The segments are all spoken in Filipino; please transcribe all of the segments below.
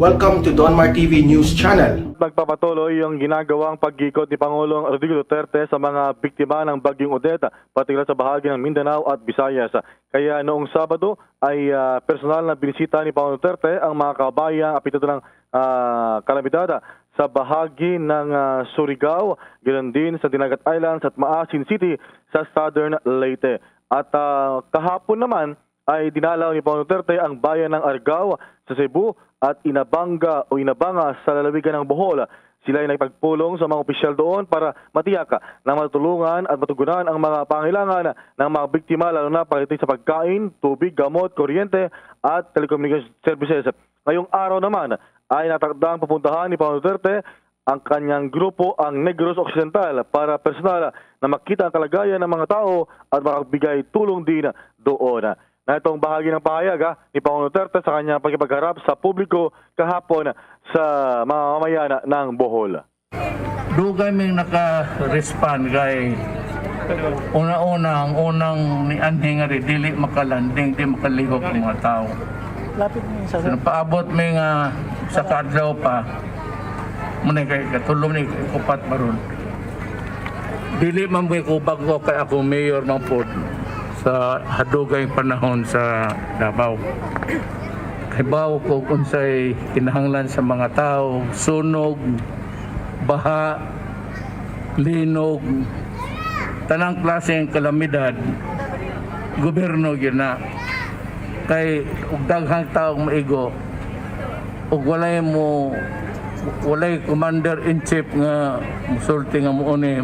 Welcome to Donmar TV News Channel. Nagpapatuloy yung ginagawang pag-ikot ni Pangulong Rodrigo Duterte sa mga biktima ng Bagyong Odette, particular sa bahagi ng Mindanao at Visayas. Kaya noong Sabado ay personal na binisita ni Pangulong Duterte ang mga kabayang apektado ng kalamidad sa bahagi ng Surigao, ganoon din sa Dinagat Islands at Maasin City sa Southern Leyte. At kahapon naman ay dinalaw ni Pangulong Duterte ang bayan ng Argao sa Cebu at Inabanga sa lalawigan ng Bohol. Sila ay nagpagpulong sa mga opisyal doon para matiyak na matulungan at matugunan ang mga pangailangan ng mga biktima, lalo na pagdating sa pagkain, tubig, gamot, kuryente at telecommunication services. Ngayong araw naman ay natakdang pupuntahan ni Pangulong Duterte ang kanyang grupo, ang Negros Occidental, para personal na makita ang kalagayan ng mga tao at makagbigay tulong din doon. Na itong bahagi ng pahayag ni Pangulong Duterte sa kanyang pagkipagharap sa publiko kahapon sa mga mamayan ng Bohol. Dugay ming naka-respond kay una-una ang unang ni Anhing nga dili makalanding, di makalihok ng mga tao. Lapit mo sa So, paabot may nga sa kadlaw pa muna kay katulong ni kupat baron. Dili man may kubag ko kay ako mayor man po sa hadugay panahon sa Davao. Kaibaw ko unsay kinahanglan sa mga tao, sunog, baha, linog, tanang klaseng kalamidad, gobyerno yun na. Kay ug daghang taong maigo, ug walay commander-in-chief nga musulti nga muone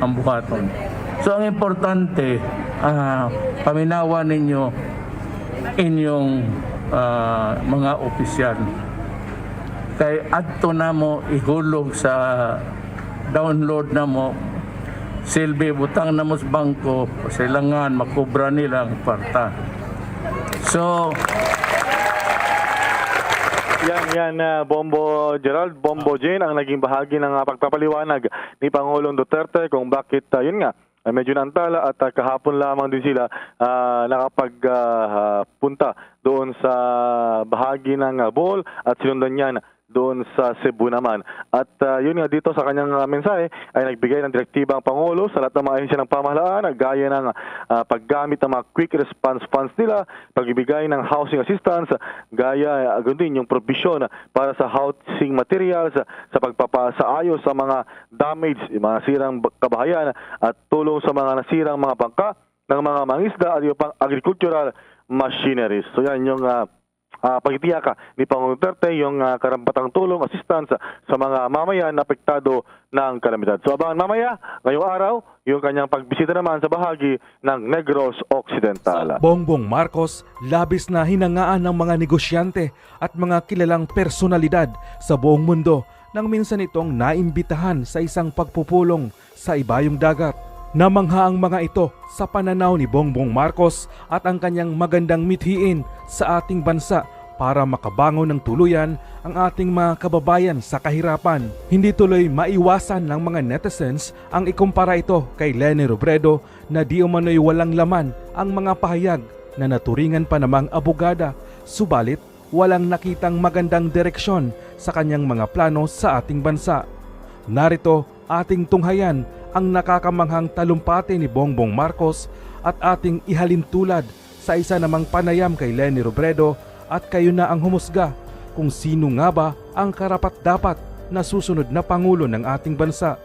ang buhaton. So ang importante, paminawan ninyo inyong mga opisyal. Kay adto na mo ihulog sa download na mo, silbi butang na mo sa bangko, silangan makubra nila ang kwarta. So, Yan, Bombo Gerald, Bombo Jane ang naging bahagi ng pagpapaliwanag ni Pangulong Duterte kung bakit, yun nga, medyo naantala at kahapon lamang din sila nakapagpunta doon sa bahagi ng Bohol at sinundan niyan doon sa Cebu naman. At yun nga, dito sa kanyang mensahe ay nagbigay ng direktiba ang Pangulo sa lahat ng mga ahensya ng pamahalaan, gaya ng paggamit ng mga quick response funds nila, pagbibigay ng housing assistance, gaya din yung provision para sa housing materials, sa pagpapasaayos sa mga damage, mga sirang kabahayan at tulong sa mga nasirang mga bangka ng mga mangisda at yung pang agricultural machineries. So yan yung pagtitiyaka ni Pangulong Duterte, yung karampatang tulong, assistance sa mga mamayan na apektado ng kalamidad. So abangan mamaya, ngayong araw, yung kanyang pagbisita naman sa bahagi ng Negros Occidental. Bongbong Marcos, labis na hinangaan ng mga negosyante at mga kilalang personalidad sa buong mundo nang minsan itong naimbitahan sa isang pagpupulong sa ibayong dagat. Namangha ang mga ito sa pananaw ni Bongbong Marcos at ang kanyang magandang mithiin sa ating bansa para makabangon ng tuluyan ang ating mga kababayan sa kahirapan. Hindi tuloy maiwasan ng mga netizens ang ikumpara ito kay Leni Robredo na di umano'y walang laman ang mga pahayag na naturingan pa namang abogada, subalit walang nakitang magandang direksyon sa kanyang mga plano sa ating bansa. Narito ating tunghayan ang nakakamanghang talumpati ni Bongbong Marcos at ating ihalin tulad sa isa namang panayam kay Leni Robredo at kayo na ang humusga kung sino nga ba ang karapat-dapat na susunod na Pangulo ng ating bansa.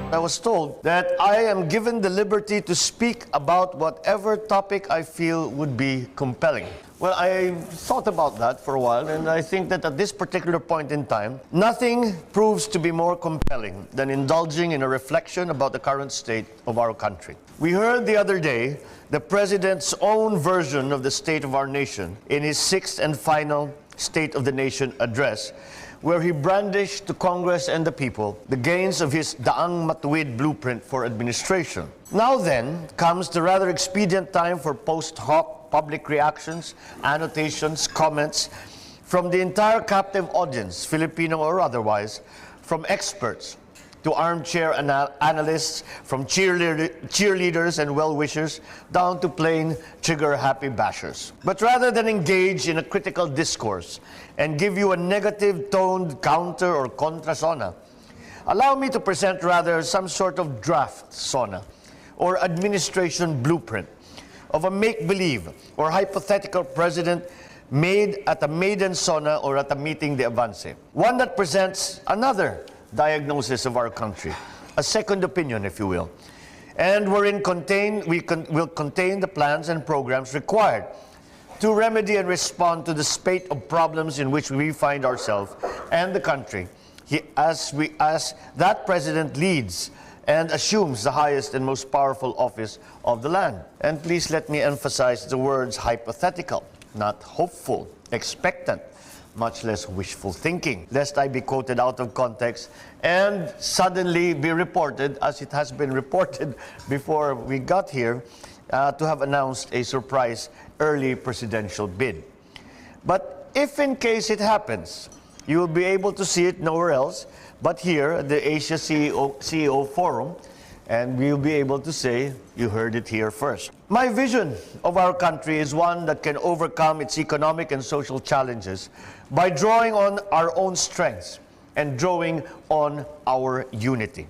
I was told that I am given the liberty to speak about whatever topic I feel would be compelling. Well, I thought about that for a while, and I think that at this particular point in time, nothing proves to be more compelling than indulging in a reflection about the current state of our country. We heard the other day the President's own version of the state of our nation in his sixth and final State of the Nation address, where he brandished to Congress and the people the gains of his daang matuwid blueprint for administration. Now then comes the rather expedient time for post hoc public reactions, annotations, comments from the entire captive audience, Filipino or otherwise, from experts, to armchair analysts, from cheerleaders and well-wishers, down to plain trigger-happy bashers. But rather than engage in a critical discourse and give you a negative-toned counter or contra sona, allow me to present rather some sort of draft sona or administration blueprint of a make-believe or hypothetical president made at a maiden sona or at a meeting de avance. One that presents another diagnosis of our country, a second opinion, if you will, and wherein will contain the plans and programs required to remedy and respond to the spate of problems in which we find ourselves and the country, as that president leads and assumes the highest and most powerful office of the land. And please let me emphasize the words hypothetical, not hopeful, expectant, much less wishful thinking, lest I be quoted out of context and suddenly be reported, as it has been reported before we got here, to have announced a surprise early presidential bid. But if in case it happens, you will be able to see it nowhere else but here at the Asia CEO Forum, and we'll be able to say, you heard it here first. My vision of our country is one that can overcome its economic and social challenges by drawing on our own strengths and drawing on our unity.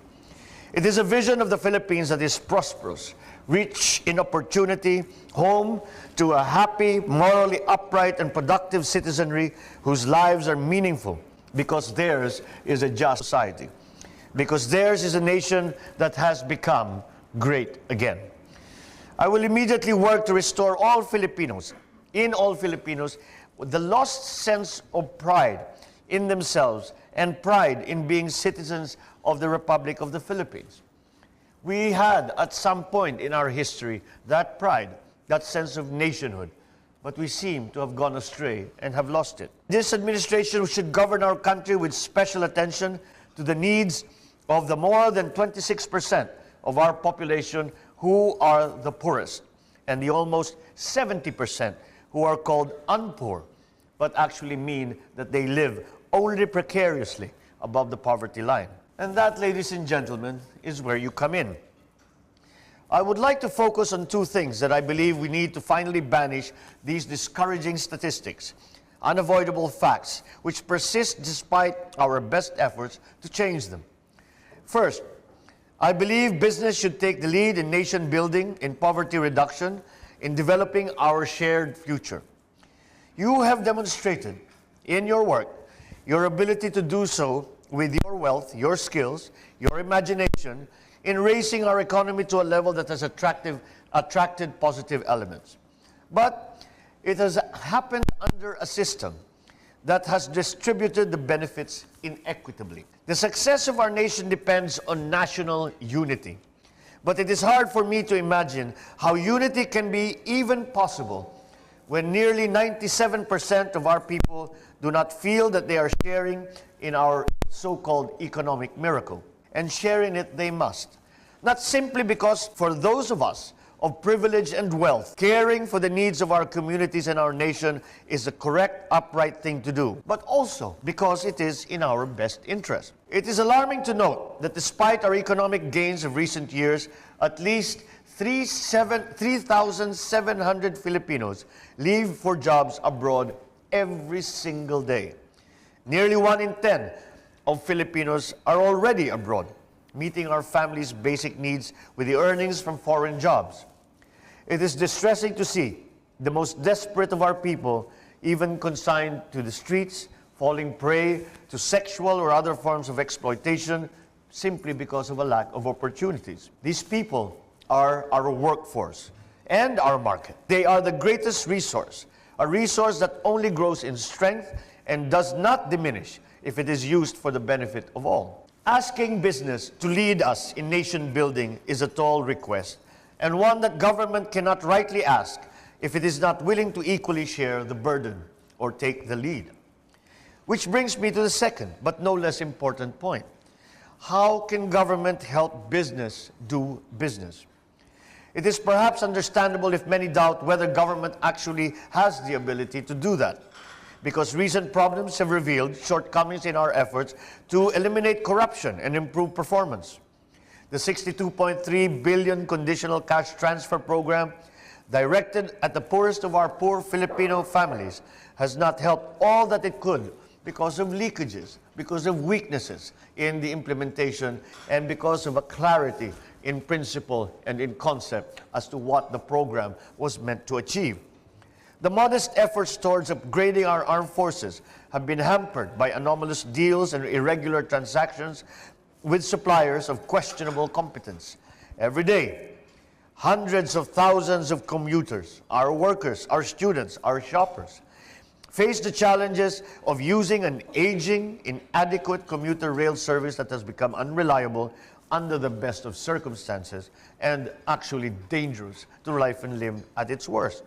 It is a vision of the Philippines that is prosperous, rich in opportunity, home to a happy, morally upright, and productive citizenry whose lives are meaningful because theirs is a just society, because theirs is a nation that has become great again. I will immediately work to restore all Filipinos, the lost sense of pride in themselves and pride in being citizens of the Republic of the Philippines. We had, at some point in our history, that pride, that sense of nationhood, but we seem to have gone astray and have lost it. This administration should govern our country with special attention to the needs of the more than 26% of our population who are the poorest, and the almost 70% who are called unpoor, but actually mean that they live only precariously above the poverty line. And that, ladies and gentlemen, is where you come in. I would like to focus on two things that I believe we need to finally banish these discouraging statistics, unavoidable facts, which persist despite our best efforts to change them. First, I believe business should take the lead in nation building, in poverty reduction, in developing our shared future. You have demonstrated in your work your ability to do so with your wealth, your skills, your imagination, in raising our economy to a level that has attracted positive elements. But it has happened under a system that has distributed the benefits inequitably. The success of our nation depends on national unity. But it is hard for me to imagine how unity can be even possible when nearly 97% of our people do not feel that they are sharing in our so-called economic miracle. And share in it they must. Not simply because for those of us of privilege and wealth, caring for the needs of our communities and our nation is the correct, upright thing to do, but also because it is in our best interest. It is alarming to note that despite our economic gains of recent years, at least 3,700 Filipinos leave for jobs abroad every single day. Nearly 1 in 10 of Filipinos are already abroad, meeting our families' basic needs with the earnings from foreign jobs. It is distressing to see the most desperate of our people even consigned to the streets, falling prey to sexual or other forms of exploitation simply because of a lack of opportunities. These people are our workforce and our market. They are the greatest resource, a resource that only grows in strength and does not diminish if it is used for the benefit of all. Asking business to lead us in nation building is a tall request, and one that government cannot rightly ask if it is not willing to equally share the burden or take the lead. Which brings me to the second, but no less important point. How can government help business do business? It is perhaps understandable if many doubt whether government actually has the ability to do that. because recent problems have revealed shortcomings in our efforts to eliminate corruption and improve performance. The 62.3 billion conditional cash transfer program directed at the poorest of our poor Filipino families has not helped all that it could because of leakages, because of weaknesses in the implementation, and because of a clarity in principle and in concept as to what the program was meant to achieve. The modest efforts towards upgrading our armed forces have been hampered by anomalous deals and irregular transactions with suppliers of questionable competence. Every day, hundreds of thousands of commuters, our workers, our students, our shoppers, face the challenges of using an aging, inadequate commuter rail service that has become unreliable under the best of circumstances and actually dangerous to life and limb at its worst.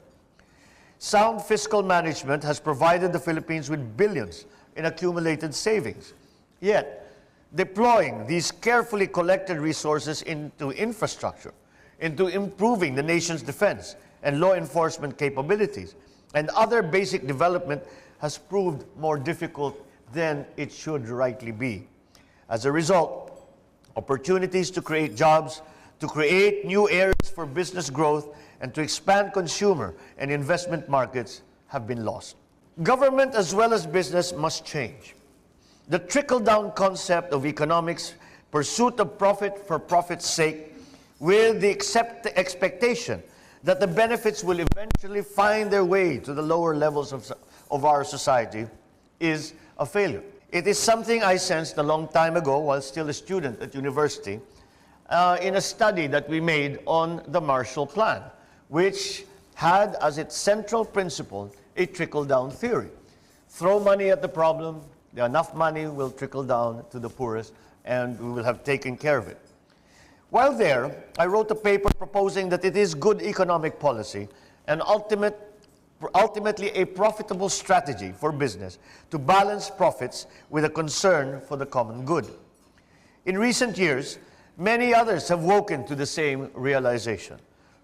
Sound fiscal management has provided the Philippines with billions in accumulated savings. Yet, deploying these carefully collected resources into infrastructure, into improving the nation's defense and law enforcement capabilities, and other basic development has proved more difficult than it should rightly be. As a result, opportunities to create jobs, to create new areas for business growth, and to expand consumer and investment markets have been lost. Government as well as business must change. The trickle-down concept of economics, pursuit of profit for profit's sake, with the expectation that the benefits will eventually find their way to the lower levels of our society, is a failure. It is something I sensed a long time ago while still a student at university in a study that we made on the Marshall Plan, which had as its central principle a trickle-down theory. Throw money at the problem, enough money will trickle down to the poorest, and we will have taken care of it. While there, I wrote a paper proposing that it is good economic policy and ultimately a profitable strategy for business to balance profits with a concern for the common good. In recent years, many others have woken to the same realization,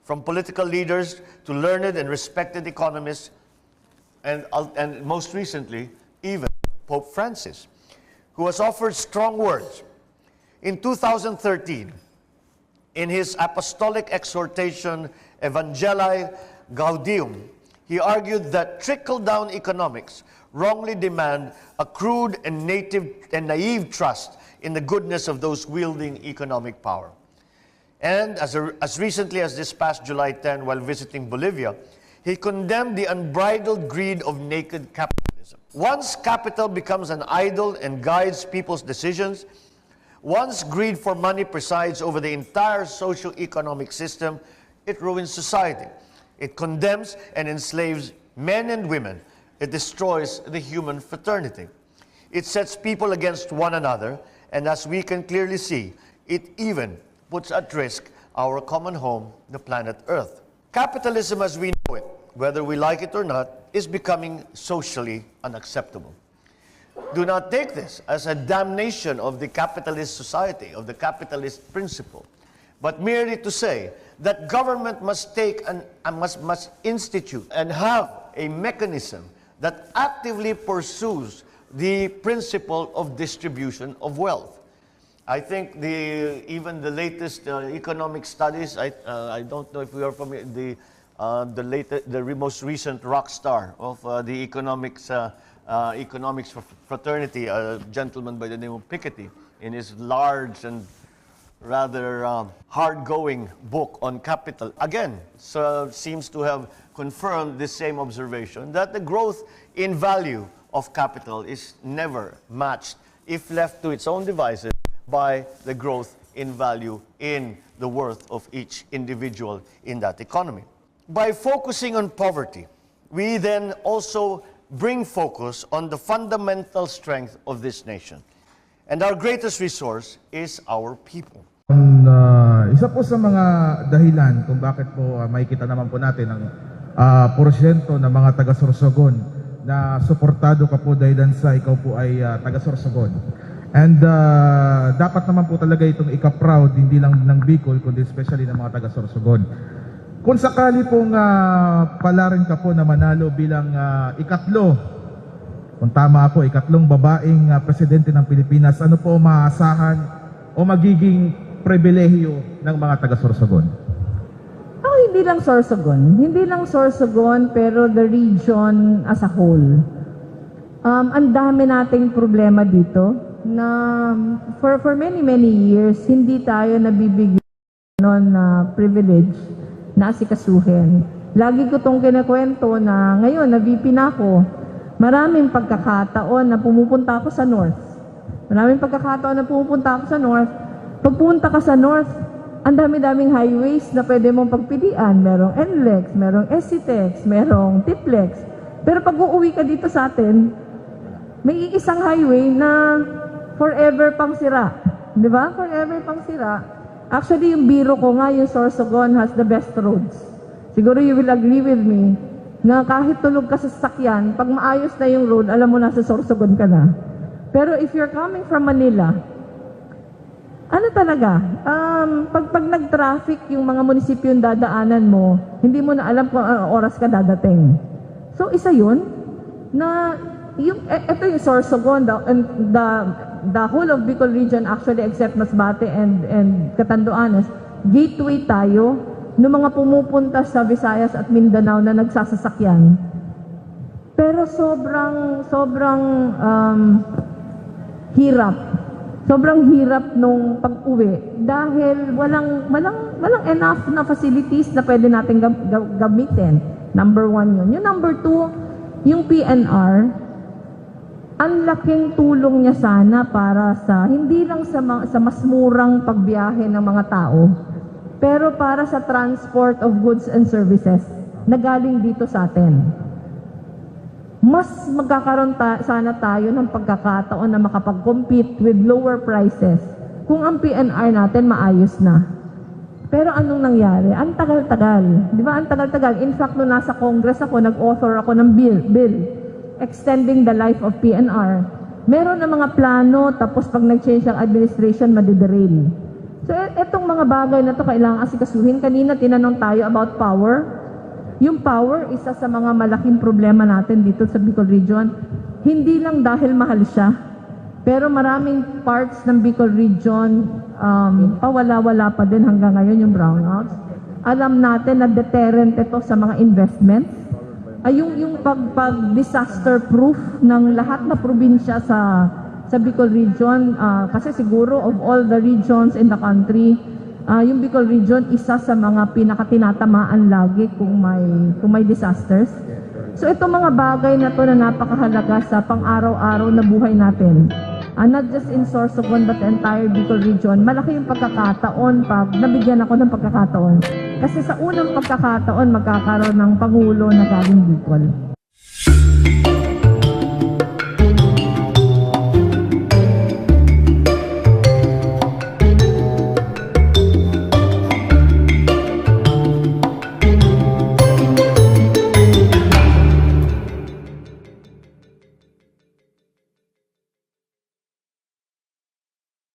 from political leaders to learned and respected economists, and most recently, even Pope Francis, who has offered strong words. In 2013, in his apostolic exhortation, Evangelii Gaudium, he argued that trickle-down economics wrongly demand a crude and naive trust in the goodness of those wielding economic power. And as recently as this past July 10, while visiting Bolivia, he condemned the unbridled greed of naked capitalism. Once capital becomes an idol and guides people's decisions, once greed for money presides over the entire socio-economic system, it ruins society. It condemns and enslaves men and women. It destroys the human fraternity. It sets people against one another, and as we can clearly see, it even puts at risk our common home, the planet Earth. Capitalism as we know it, whether we like it or not, is becoming socially unacceptable. Do not take this as a damnation of the capitalist society, of the capitalist principle, but merely to say that government must take must institute and have a mechanism that actively pursues the principle of distribution of wealth. I think even the latest economic studies, I don't know if we are familiar, the most recent rock star of the economics fraternity, a gentleman by the name of Piketty, in his large and rather hard-going book on capital, again, seems to have confirmed this same observation, that the growth in value of capital is never matched, if left to its own devices, by the growth in value in the worth of each individual in that economy. By focusing on poverty, we then also bring focus on the fundamental strength of this nation. And our greatest resource is our people. Isa po sa mga dahilan kung bakit po makikita naman po natin ang porsyento ng mga taga-Sorsogon na suportado ka po dahil sa ikaw po ay taga-Sorsogon. And dapat naman po talaga itong ika-proud hindi lang ng Bicol kundi especially ng mga taga-Sorsogon. Kung sakali pong pala rin ka po na manalo bilang ikatlo kung tama ako, ikatlong babaeng presidente ng Pilipinas, ano po maaasahan o magiging pribilehiyo ng mga taga-Sorsogon? Oh, hindi lang Sorsogon, pero the region as a whole. Ang dami nating problema dito na for many years, hindi tayo nabibigyan na privilege na asikasuhin. Lagi ko itong kinakwento na ngayon, na VP na ako, maraming pagkakataon na pumupunta ako sa North. Pagpunta ka sa North, ang dami-daming highways na pwede mong pagpilian. Merong NLEX, merong SCTEX, merong TIPLEX. Pero pag uuwi ka dito sa atin, may isang highway na forever pang sira. Di ba? Forever pang sira. Actually, yung biro ko nga, yung Sorsogon has the best roads. Siguro you will agree with me na kahit tulog ka sa sasakyan, pag maayos na yung road, alam mo na sa Sorsogon ka na. Pero if you're coming from Manila, ano talaga, pag nag-traffic yung mga munisipyo yung dadaanan mo, hindi mo na alam kung anong oras ka dadating. So, isa yun, na ito yung Sorsogon, the whole of Bicol region actually except Masbate and Catanduanes, gateway tayo ng mga pumupunta sa Visayas at Mindanao na nagsasasakyan. Pero sobrang hirap nung pag-uwi dahil walang enough na facilities na pwede natin gamitin. Number 1 yun. Yung number 2, yung PNR, ang laking tulong niya sana para sa, hindi lang sa mas murang pagbiyahe ng mga tao, pero para sa transport of goods and services na galing dito sa atin. Mas magkakaroon sana tayo ng pagkakataon na makapag-compete with lower prices kung ang PNR natin maayos na. Pero anong nangyari? Ang tagal-tagal. Di ba? Ang tagal-tagal. In fact, nung nasa Congress ako, nag-author ako ng bill extending the life of PNR. Meron na mga plano, tapos pag nag-change ang administration, madiderail. So, etong mga bagay na to kailangan asikasuhin. Kanina, tinanong tayo about power. Yung power, isa sa mga malaking problema natin dito sa Bicol Region. Hindi lang dahil mahal siya, pero maraming parts ng Bicol Region, pawala-wala pa din hanggang ngayon yung brownouts. Alam natin na deterrent ito sa mga investments. Yung pag-disaster proof ng lahat na probinsya sa Bicol Region, kasi siguro of all the regions in the country, yung Bicol Region, isa sa mga pinakatinatamaan lagi kung may disasters. So itong mga bagay na to na napakahalaga sa pang-araw-araw na buhay natin. Not just in Sorsogon but the entire Bicol Region. Malaki yung pagkakataon pag nabigyan ako ng pagkakataon. Kasi sa unang pagkakataon, magkakaroon ng Pangulo na galing Bicol.